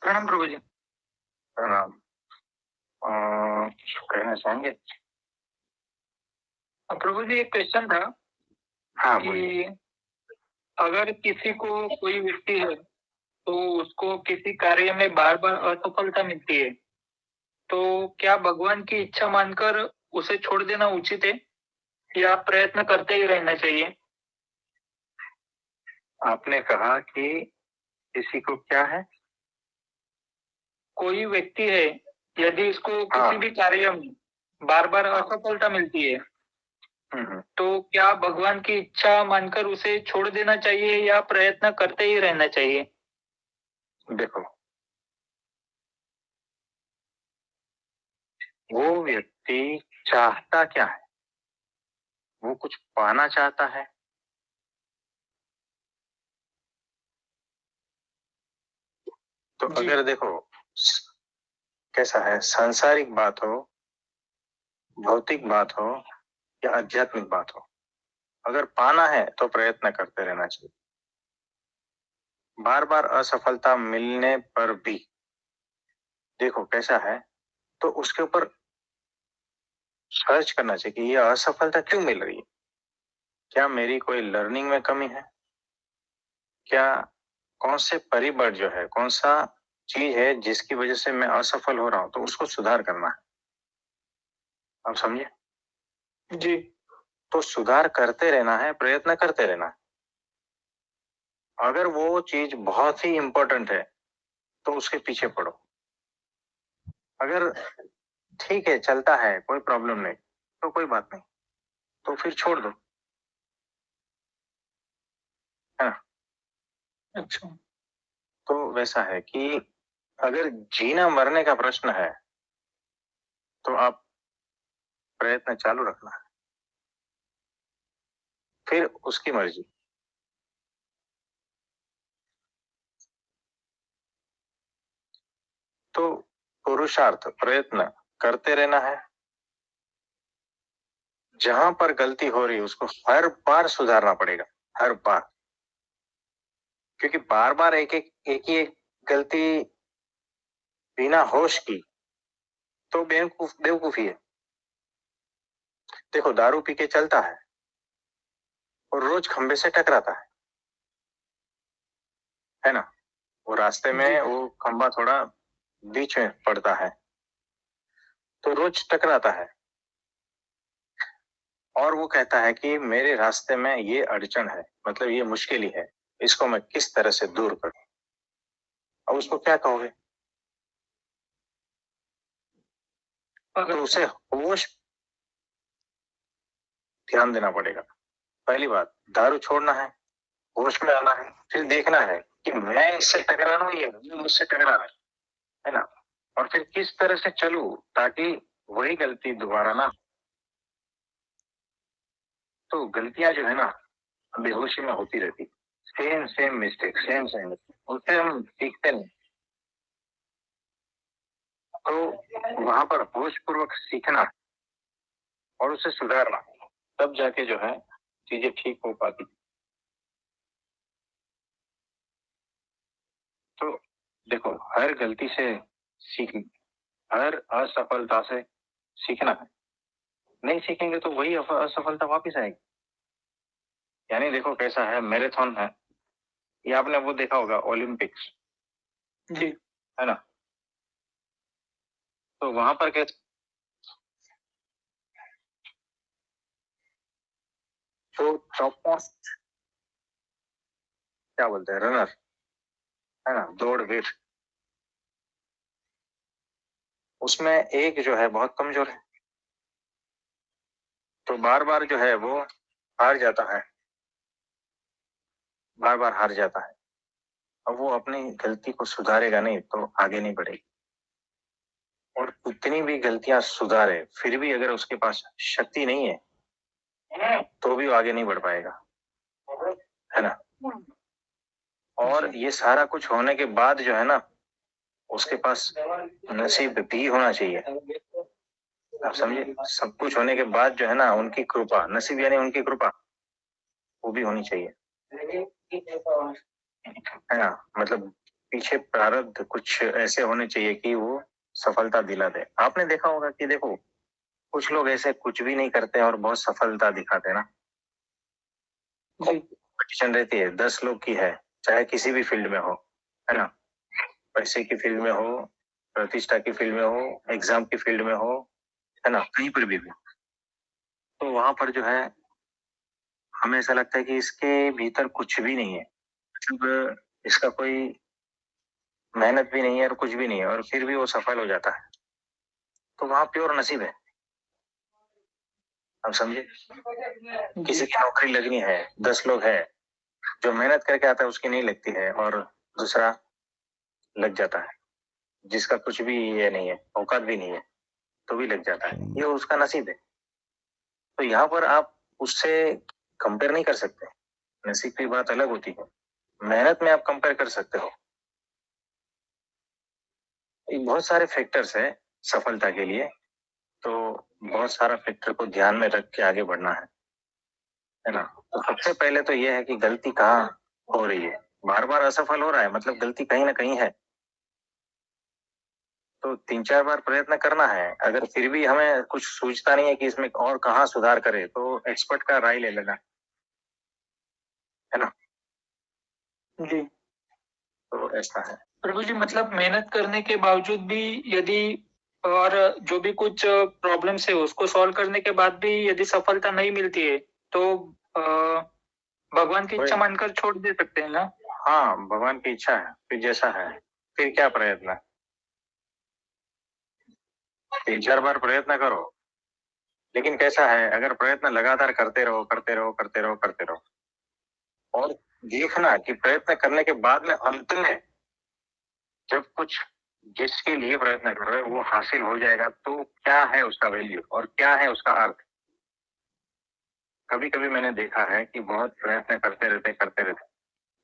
प्रणाम प्रभु जी। प्रणाम। कहना चाहेंगे? प्रभु जी, एक क्वेश्चन था हाँ, कि बोलिए। अगर किसी को कोई व्यक्ति है तो उसको किसी कार्य में बार बार असफलता मिलती है, तो क्या भगवान की इच्छा मानकर उसे छोड़ देना उचित है या प्रयत्न करते ही रहना चाहिए? आपने कहा कि किसी को क्या है? कोई व्यक्ति है, यदि इसको हाँ। किसी भी कार्य में बार बार असफलता मिलती है, तो क्या भगवान की इच्छा मानकर उसे छोड़ देना चाहिए या प्रयत्न करते ही रहना चाहिए? देखो, वो व्यक्ति चाहता क्या है? वो कुछ पाना चाहता है। तो जी। अगर देखो कैसा है, सांसारिक बात हो, भौतिक बात हो या आध्यात्मिक बात हो, अगर पाना है तो प्रयत्न करते रहना चाहिए। बार बार असफलता मिलने पर भी देखो कैसा है, तो उसके ऊपर सर्च करना चाहिए कि ये असफलता क्यों मिल रही है। क्या मेरी कोई लर्निंग में कमी है? क्या कौन से परिबळ जो है, कौन सा चीज है जिसकी वजह से मैं असफल हो रहा हूं, तो उसको सुधार करना है। आप समझे? जी। तो सुधार करते रहना है, प्रयत्न करते रहना है। अगर वो चीज बहुत ही इंपॉर्टेंट है तो उसके पीछे पड़ो। अगर ठीक है, चलता है, कोई प्रॉब्लम नहीं, तो कोई बात नहीं, तो फिर छोड़ दो, है ना? अच्छा। तो वैसा है कि अगर जीना मरने का प्रश्न है तो आप प्रयत्न चालू रखना है, फिर उसकी मर्जी। तो पुरुषार्थ, प्रयत्न करते रहना है। जहां पर गलती हो रही है उसको हर बार सुधारना पड़ेगा, हर बार। क्योंकि बार बार एक ही एक गलती बिना होश की तो बेवकूफी है। देखो, दारू पी के चलता है और रोज खंबे से टकराता है ना? वो रास्ते में वो खंबा थोड़ा बीच में पड़ता है तो रोज टकराता है, और वो कहता है कि मेरे रास्ते में ये अड़चन है, मतलब ये मुश्किल ही है, इसको मैं किस तरह से दूर करूं। अब उसको क्या कहोगे? तो उसे होश, ध्यान देना पड़ेगा। पहली बात, दारू छोड़ना है, होश में आना है, फिर देखना है कि मैं इससे टकरा रहा हूं या ये मुझसे टकरा रहा है ना? और फिर किस तरह से चलूं ताकि वही गलती दोबारा ना। तो गलतियां जो है ना, बेहोशी में होती रहती, same same mistake, same same, उससे हम सीखते नहीं। तो वहां पर होश पूर्वक सीखना और उसे सुधारना, तब जाके जो है चीजें ठीक हो पाती। तो देखो, हर गलती से सीख, हर असफलता से सीखना है। नहीं सीखेंगे तो वही असफलता वापस आएगी। यानी देखो कैसा है, मैराथन है, ये आपने वो देखा होगा, ओलंपिक्स। जी। है ना? तो वहां पर क्या, तो टॉप मोस्ट क्या बोलते हैं, रनर, है ना, दौड़वीर, उसमें एक जो है बहुत कमजोर है, तो बार बार जो है वो हार जाता है, बार बार हार जाता है। अब वो अपनी गलती को सुधारेगा नहीं तो आगे नहीं बढ़ेगी। और उतनी भी गलतियां सुधारे फिर भी अगर उसके पास शक्ति नहीं है तो भी वो आगे नहीं बढ़ पाएगा, है ना? और ये सारा कुछ होने के बाद जो है ना, उसके पास नसीब भी होना चाहिए। आप समझे? सब कुछ होने के बाद जो है ना, उनकी कृपा, नसीब यानी उनकी कृपा, वो भी होनी चाहिए, है ना? मतलब पीछे प्रारब्ध कुछ ऐसे होने चाहिए कि वो सफलता दिला दे। आपने देखा होगा कि देखो कुछ लोग ऐसे कुछ भी नहीं करते और बहुत सफलता दिखाते हैं ना। जी कंपटीशन रहती है 10 लोग की है, चाहे किसी भी फील्ड में हो, है ना। पैसे की फील्ड में हो, प्रतिष्ठा की फील्ड में हो, एग्जाम की फील्ड में हो, है ना, कहीं पर भी तो वहां पर जो है हमें ऐसा लगता है कि इसके भीतर कुछ भी नहीं है, मतलब इसका कोई मेहनत भी नहीं है और कुछ भी नहीं है, और फिर भी वो सफल हो जाता है। तो वहां प्योर नसीब है। आप समझे, किसी की नौकरी लगनी है, 10 लोग है, जो मेहनत करके आता है उसकी नहीं लगती है, और दूसरा लग जाता है, जिसका कुछ भी ये नहीं है, औकात भी नहीं है, तो भी लग जाता है, ये उसका नसीब है। तो यहाँ पर आप उससे कंपेयर नहीं कर सकते। नसीब की बात अलग होती है, मेहनत में आप कंपेयर कर सकते हो। बहुत सारे फैक्टर्स है सफलता के लिए, तो बहुत सारा फैक्टर को ध्यान में रख के आगे बढ़ना है ना। तो सबसे पहले तो ये है कि गलती कहाँ हो रही है, बार बार असफल हो रहा है, मतलब गलती कहीं ना कहीं है। तो 3-4 बार प्रयत्न करना है, अगर फिर भी हमें कुछ सूझता नहीं है कि इसमें और कहाँ सुधार करे, तो एक्सपर्ट का राय ले लेना, है ना। जी। तो ऐसा है। प्रभु जी, मतलब मेहनत करने के बावजूद भी यदि, और जो भी कुछ प्रॉब्लम्स है उसको सॉल्व करने के बाद भी यदि सफलता नहीं मिलती है, तो अ, भगवान की इच्छा मानकर छोड़ दे सकते हैं ना। हाँ, भगवान की इच्छा है, फिर जैसा है, फिर क्या प्रयत्न, 3-4 बार प्रयत्न करो, लेकिन कैसा है, अगर प्रयत्न लगातार करते रहो करते रहो करते रहो करते रहो, और देखना कि प्रयत्न करने के बाद में अंत में जब कुछ जिसके लिए प्रयत्न कर रहे हो वो हासिल हो जाएगा, तो क्या है उसका वैल्यू और क्या है उसका अर्थ। कभी कभी मैंने देखा है कि बहुत प्रयत्न करते रहते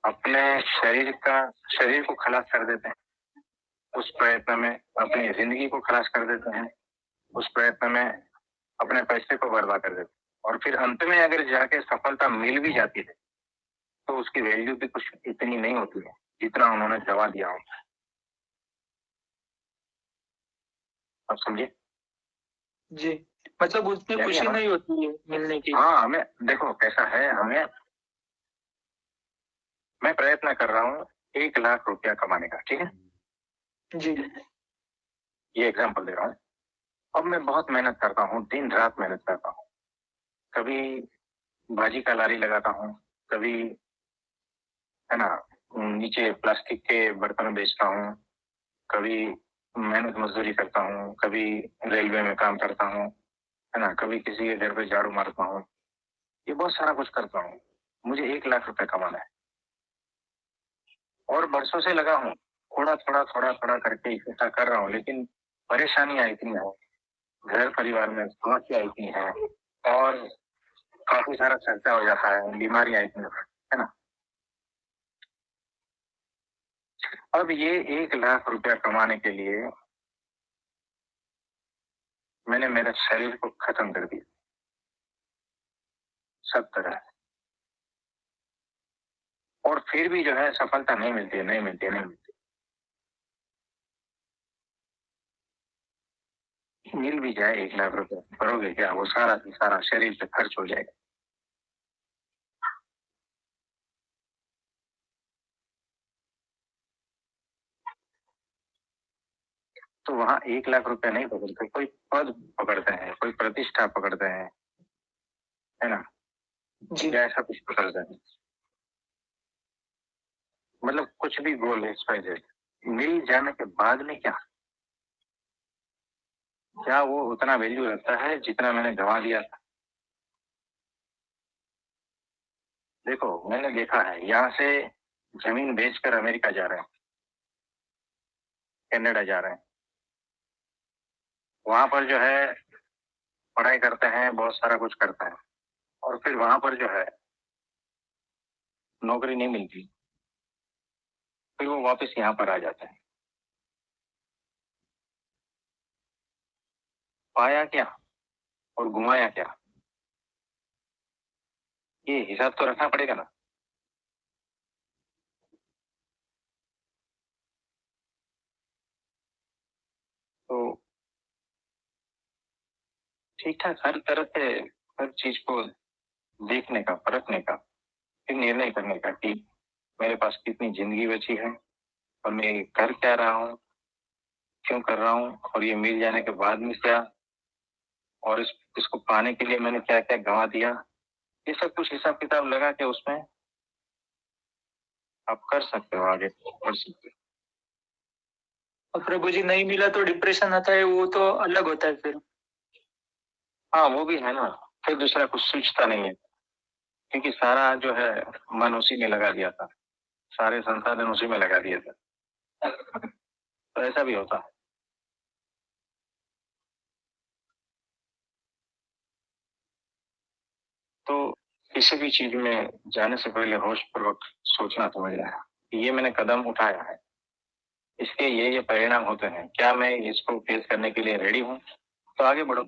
अपने शरीर को खलास कर देते हैं, उस प्रयत्न में अपनी जिंदगी को खलास कर देते हैं, उस प्रयत्न में अपने पैसे को बर्बाद कर देते हैं, और फिर अंत में अगर जाके सफलता मिल भी जाती है तो उसकी वैल्यू भी कुछ इतनी नहीं होती है जितना उन्होंने गवा दिया होता है। आप समझे। जी, मतलब उसमें यानी खुशी हम, नहीं होती है मिलने की। हाँ, हमें देखो कैसा है, हमें, मैं प्रयत्न कर रहा हूँ 1 लाख रुपया कमाने का, ठीक है, जी ये एग्जाम्पल दे रहा हूँ। अब मैं बहुत मेहनत करता हूँ, दिन रात मेहनत करता हूँ, कभी भाजी का लारी लगाता हूँ, कभी, है ना, नीचे प्लास्टिक के बर्तन बेचता हूँ, कभी मेहनत मजदूरी करता हूँ, कभी रेलवे में काम करता हूँ, है ना, कभी किसी के घर पे झाड़ू मारता हूँ, ये बहुत सारा कुछ करता हूँ। मुझे 1 लाख रुपए कमाना है और बरसों से लगा हूँ, थोड़ा थोड़ा करके इकट्ठा कर रहा हूँ, लेकिन परेशानियां इतनी है, घर परिवार में समस्या इतनी है, और काफी सारा खर्चा हो जाता है, बीमारियां इतनी है ना। अब ये 1 लाख रुपया कमाने के लिए मैंने मेरे शरीर को खत्म कर दिया सब तरह, और फिर भी जो है सफलता नहीं मिलती है, नहीं मिलती है, नहीं मिलती। मिल भी जाए 1 लाख रुपया, करोगे क्या, वो सारा का सारा शरीर पे खर्च हो जाएगा। तो वहां 1 लाख रुपया नहीं पकड़ते, कोई पद पकड़ते हैं, कोई प्रतिष्ठा पकड़ते हैं, है ना, जी या ऐसा कुछ पकड़ते हैं, मतलब कुछ भी गोल है, मिल जाने के बाद में क्या, क्या वो उतना वैल्यू रखता है जितना मैंने गंवा दिया था। देखो मैंने देखा है, यहाँ से जमीन बेचकर अमेरिका जा रहे हैं, कनाडा जा रहे हैं, वहां पर जो है पढ़ाई करते हैं, बहुत सारा कुछ करते हैं, और फिर वहां पर जो है नौकरी नहीं मिलती, फिर वो वापस यहाँ पर आ जाते हैं। पाया क्या और घुमाया क्या, ये हिसाब तो रखना पड़ेगा ना। तो ठीक ठाक हर तरह से हर चीज को देखने का, परखने का, फिर निर्णय करने का कि मेरे पास कितनी जिंदगी बची है और मैं ये कर क्या रहा हूँ, क्यों कर रहा हूँ, और ये मिल जाने के बाद में क्या, और इसको पाने के लिए मैंने क्या क्या गंवा दिया। ये सब कुछ हिसाब किताब लगा के उसमें आप कर सकते हो, आगे बढ़ सकते हो। और प्रभु जी नहीं मिला तो डिप्रेशन आता है, वो तो अलग होता है फिर। हाँ वो भी है ना, फिर दूसरा कुछ सोचता नहीं है, क्योंकि सारा जो है मन उसी में लगा दिया था, सारे संसाधन उसी में लगा दिए थे। तो ऐसा भी होता है। तो किसी भी चीज में जाने से पहले होश पूर्वक सोचना समझना है कि ये मैंने कदम उठाया है, इसके ये परिणाम होते हैं, क्या मैं इसको फेस करने के लिए रेडी हूँ, तो आगे बढ़ो,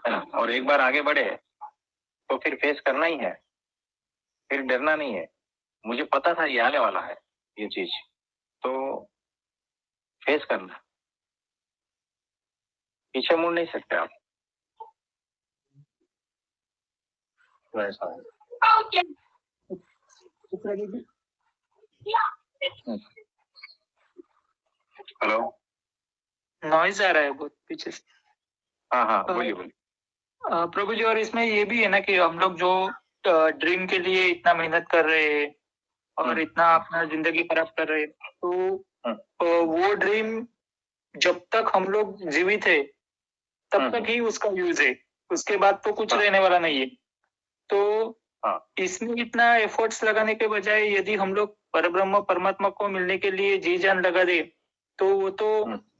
है ना। और एक बार आगे बढ़े तो फिर फेस करना ही है, फिर डरना नहीं है। मुझे पता था ये आने वाला है ये चीज, तो फेस करना, पीछे मुड़ नहीं सकते आप। तो ऐसा है। हेलो, नॉइज आ रहा है बहुत पीछे से। हाँ हाँ बोलिए बोलिए। प्रभु जी, और इसमें ये भी है ना कि हम लोग जो ड्रीम के लिए इतना मेहनत कर रहे हैं और इतना अपना जिंदगी खराब कर रहे हैं, तो वो ड्रीम जब तक हम लोग जीवित है तब तक ही उसका यूज है, उसके बाद तो कुछ रहने वाला नहीं है। तो इसमें इतना एफर्ट्स लगाने के बजाय यदि हम लोग परब्रह्म परमात्मा को मिलने के लिए जी जान लगा दे, तो वो तो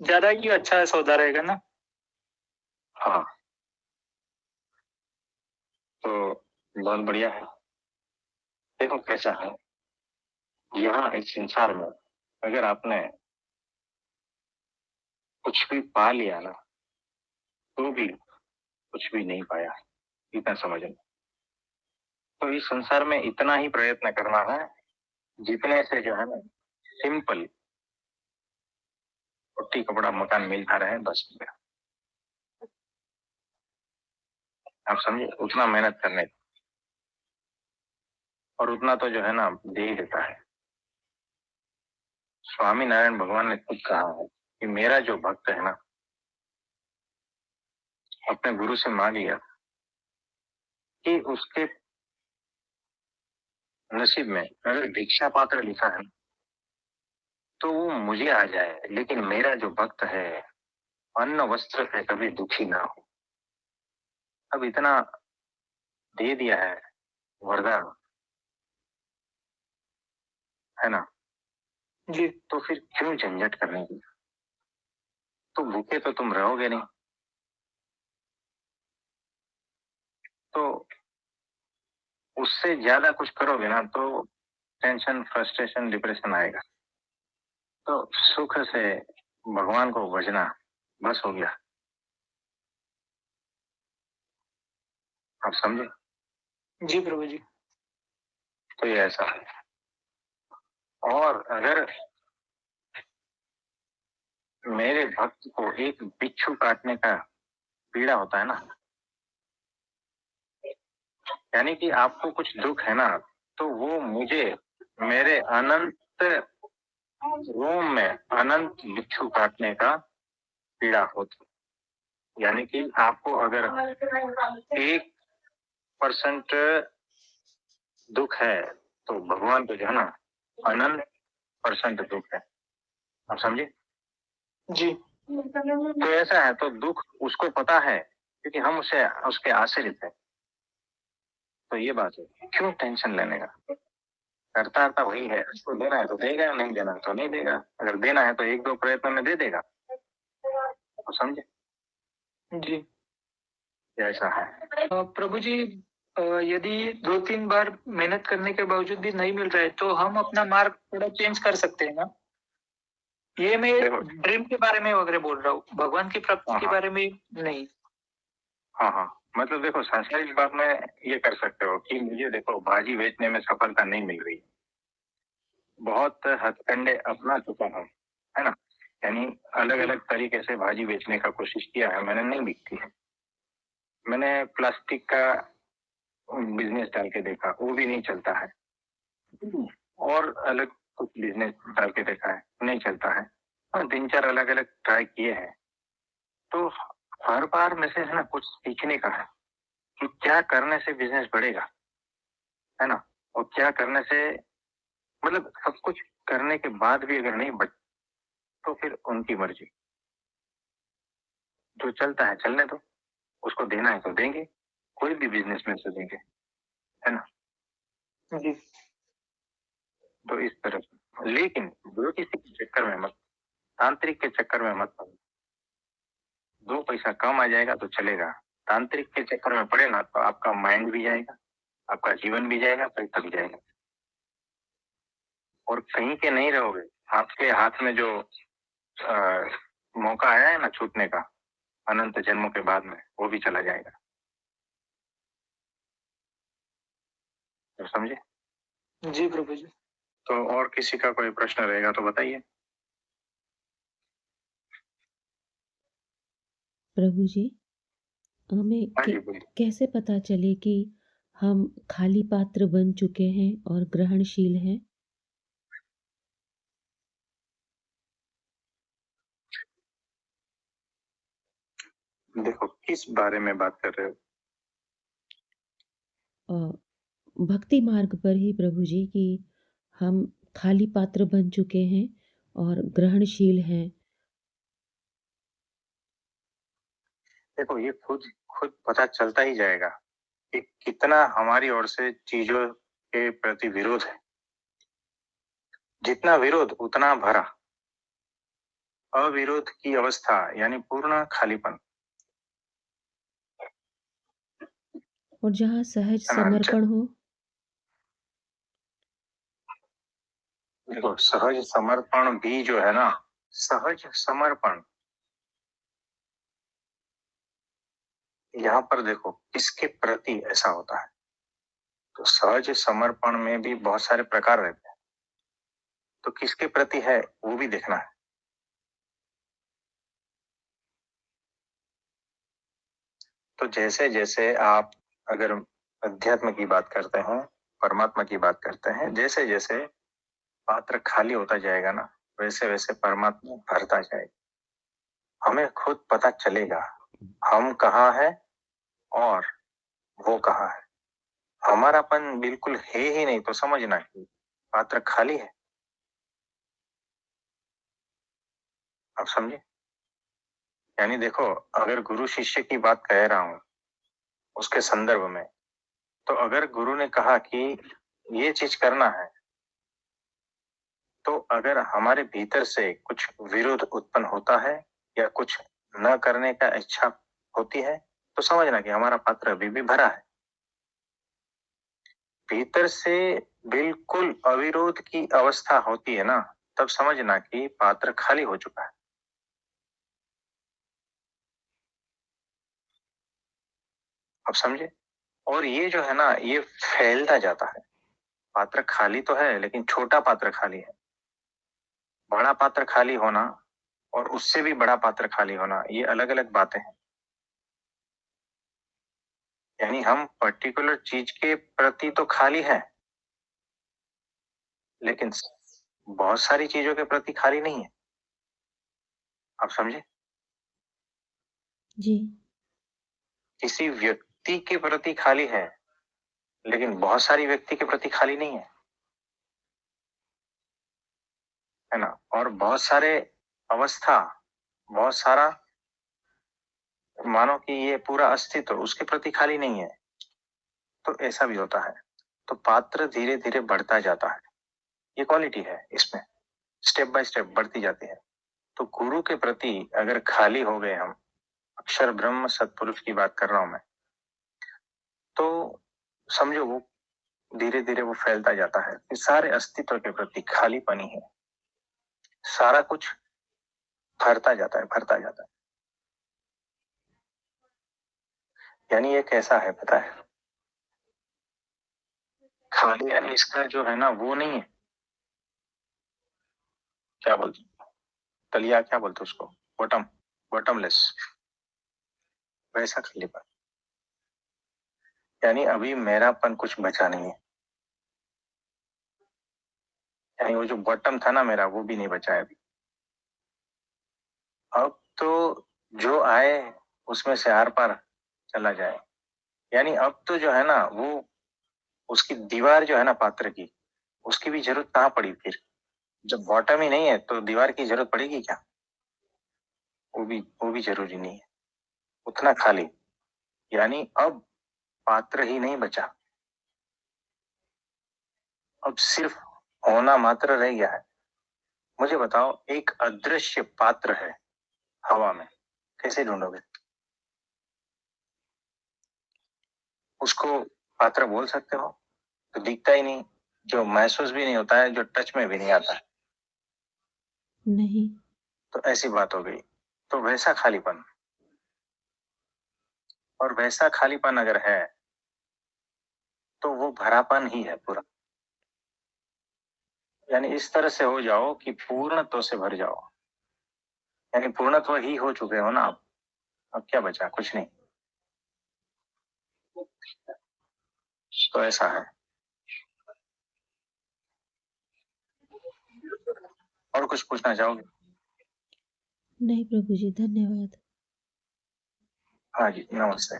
ज्यादा ही अच्छा सौदा रहेगा ना। हाँ तो बहुत बढ़िया है। देखो कैसा है, यहाँ इस संसार में अगर आपने कुछ भी पा लिया ना, तो भी कुछ भी नहीं पाया, इतना समझ लो। तो इस संसार में इतना ही प्रयत्न करना है जितने से जो है ना सिंपल रोटी कपड़ा मकान मिलता रहे, बस हो गया। आप समझे, उतना मेहनत करने का, और उतना तो जो है ना दे ही देता है। स्वामी नारायण भगवान ने खुद कहा है कि मेरा जो भक्त है ना, अपने गुरु से मांग लिया कि उसके नसीब में अगर भिक्षा पात्र लिखा है तो वो मुझे आ जाए, लेकिन मेरा जो भक्त है अन्न वस्त्र से कभी दुखी ना हो। अब इतना दे दिया है वरदान, है ना, जी तो फिर क्यों झंझट करने की। तो भूखे तो तुम रहोगे नहीं, तो उससे ज्यादा कुछ करोगे ना तो टेंशन फ्रस्ट्रेशन डिप्रेशन आएगा। तो सुख से भगवान को भजना, बस हो गया। आप समझे। जी प्रभु जी। तो ये ऐसा है। और अगर मेरे भक्त को एक बिच्छू काटने का पीड़ा होता है ना, यानी कि आपको कुछ दुख है ना, तो वो मुझे मेरे अनंत रोम में अनंत बिच्छू काटने का पीड़ा होती। यानी कि आपको अगर 1% दुख है तो भगवान को जो है ना अनंत % दुख है। आप समझे। जी तो ऐसा है, तो दुख उसको पता है क्योंकि हम उसे उसके आश्रित है। तो ये बात है, क्यों टेंशन लेने का। करता था वही है, उसको देना है तो देगा, नहीं देना है तो नहीं देगा। अगर देना है तो 1-2 प्रयत्न में दे देगा। तो समझे। जी ऐसा है। प्रभु जी, यदि 2-3 बार मेहनत करने के बावजूद भी नहीं मिल रहा है तो हम अपना मार्ग थोड़ा चेंज कर सकते हैं ना। ये मैं ड्रीम के बारे में वगैरह बोल रहा हूँ, भगवान की प्राप्ति के बारे में नहीं। हाँ हाँ, मतलब देखो सांसारिक बात में ये कर सकते हो कि मुझे देखो भाजी बेचने में सफलता नहीं मिल रही, बहुत हथकंडे अपना चुका हूँ, है ना, यानी अलग अलग तरीके से भाजी बेचने का कोशिश किया है मैंने, नहीं बिकती है। मैंने प्लास्टिक का बिजनेस डाल के देखा, वो भी नहीं चलता है। और अलग कुछ बिजनेस डाल के देखा है, नहीं चलता है। और 3-4 अलग अलग ट्राई किए हैं। तो हर बार में से है ना कुछ सीखने का है कि क्या करने से बिजनेस बढ़ेगा, है ना, और क्या करने से, मतलब सब कुछ करने के बाद भी अगर नहीं बढ़ तो फिर उनकी मर्जी। जो चलता है चलने दो, उसको देना है तो देंगे, कोई भी बिजनेस में से देंगे, है ना जी। तो इस तरह से, लेकिन किसी के चक्कर में मत, तांत्रिक के चक्कर में मत पड़ो। 2 पैसा कम आ जाएगा तो चलेगा, तांत्रिक के चक्कर में पड़े ना तो आपका माइंड भी जाएगा, आपका जीवन भी जाएगा, पैसा भी जाएगा, और कहीं के नहीं रहोगे। आपके हाथ में जो मौका आया है ना छूटने का अनंत जन्मों के बाद में, वो भी चला जाएगा। तो समझे? जी प्रभु जी। तो और किसी का कोई प्रश्न रहेगा तो बताइए। प्रभु जी, हमें कैसे पता चले कि हम खाली पात्र बन चुके हैं और ग्रहणशील हैं? देखो किस बारे में बात कर रहे हो? भक्ति मार्ग पर ही प्रभु जी, कि हम खाली पात्र बन चुके हैं और ग्रहणशील हैं। देखो ये खुद खुद पता चलता ही जाएगा कि कितना हमारी ओर से चीजों के प्रति विरोध है। जितना विरोध उतना भरा अविरोध की अवस्था, यानी पूर्ण खालीपन। और जहाँ सहज समर्पण हो। देखो सहज समर्पण भी जो है ना, सहज समर्पण, यहाँ पर देखो किसके प्रति ऐसा होता है। तो सहज समर्पण में भी बहुत सारे प्रकार रहते हैं, तो किसके प्रति है वो भी देखना है। तो जैसे जैसे आप अगर अध्यात्म की बात करते हैं, परमात्मा की बात करते हैं, जैसे जैसे पात्र खाली होता जाएगा ना, वैसे वैसे परमात्मा भरता जाएगा। हमें खुद पता चलेगा हम कहाँ है और वो कहाँ है। हमारापन बिल्कुल है ही नहीं तो समझना कि पात्र खाली है। आप समझे? यानी देखो अगर गुरु शिष्य की बात कह रहा हूं उसके संदर्भ में, तो अगर गुरु ने कहा कि ये चीज करना है, तो अगर हमारे भीतर से कुछ विरोध उत्पन्न होता है या कुछ न करने का इच्छा होती है, तो समझना कि हमारा पात्र अभी भी भरा है। भीतर से बिल्कुल अविरोध की अवस्था होती है ना, तब समझना कि पात्र खाली हो चुका है। अब समझे? और ये जो है ना ये फैलता जाता है। पात्र खाली तो है लेकिन छोटा पात्र खाली है। बड़ा पात्र खाली होना और उससे भी बड़ा पात्र खाली होना, ये अलग अलग बातें हैं। यानी हम पर्टिकुलर चीज के प्रति तो खाली है, लेकिन बहुत सारी चीजों के प्रति खाली नहीं है। आप समझे? जी। किसी व्यक्ति के प्रति खाली है लेकिन बहुत सारी व्यक्ति के प्रति खाली नहीं है ना। और बहुत सारे अवस्था, बहुत सारा, मानो कि ये पूरा अस्तित्व उसके प्रति खाली नहीं है, तो ऐसा भी होता है। तो पात्र धीरे धीरे बढ़ता जाता है, ये क्वालिटी है इसमें, स्टेप बाय स्टेप बढ़ती जाती है। तो गुरु के प्रति अगर खाली हो गए हम, अक्षर ब्रह्म सत्पुरुष की बात कर रहा हूं मैं, तो समझो वो धीरे धीरे वो फैलता जाता है। इस सारे अस्तित्व के प्रति खालीपनी है, सारा कुछ भरता जाता है, भरता जाता है। यानी ये कैसा है पता है? खाली यानी इसका जो है ना वो नहीं है, क्या बोलते हैं, तलिया क्या बोलते उसको, बॉटम, बॉटमलेस, वैसा खालीपन। यानी अभी मेरापन कुछ बचा नहीं है, यानी वो जो बॉटम था ना मेरा, वो भी नहीं बचा है अभी। अब तो जो आए उसमें से आर पार चला जाए। यानी अब तो जो है ना, वो उसकी दीवार जो है ना पात्र की, उसकी भी जरूरत कहाँ पड़ी फिर। जब बॉटम ही नहीं है तो दीवार की जरूरत पड़ेगी क्या? वो भी जरूरी नहीं है, उतना खाली। यानी अब पात्र ही नहीं बचा, अब सिर्फ होना मात्र रह गया है। मुझे बताओ, एक अदृश्य पात्र है हवा में, कैसे ढूंढोगे उसको? पात्र बोल सकते हो तो दिखता ही नहीं, जो महसूस भी नहीं होता है, जो टच में भी नहीं आता है, नहीं। तो ऐसी बात हो गई। तो वैसा खालीपन, और वैसा खालीपन अगर है तो वो भरापन ही है पूरा। यानी इस तरह से हो जाओ कि पूर्णत्व से भर जाओ, यानी पूर्णत्व ही हो चुके हो ना आप। अब क्या बचा? कुछ नहीं। तो ऐसा है। और कुछ पूछना चाहोगे? नहीं प्रभु जी, धन्यवाद। हाँ जी, नमस्ते।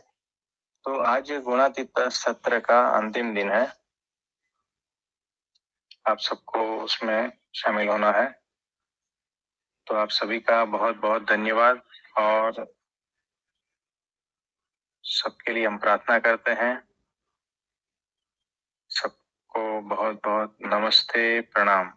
तो आज गुणातीत सत्र का अंतिम दिन है, आप सबको उसमें शामिल होना है। तो आप सभी का बहुत बहुत धन्यवाद, और सबके लिए हम प्रार्थना करते हैं। सबको बहुत बहुत नमस्ते, प्रणाम।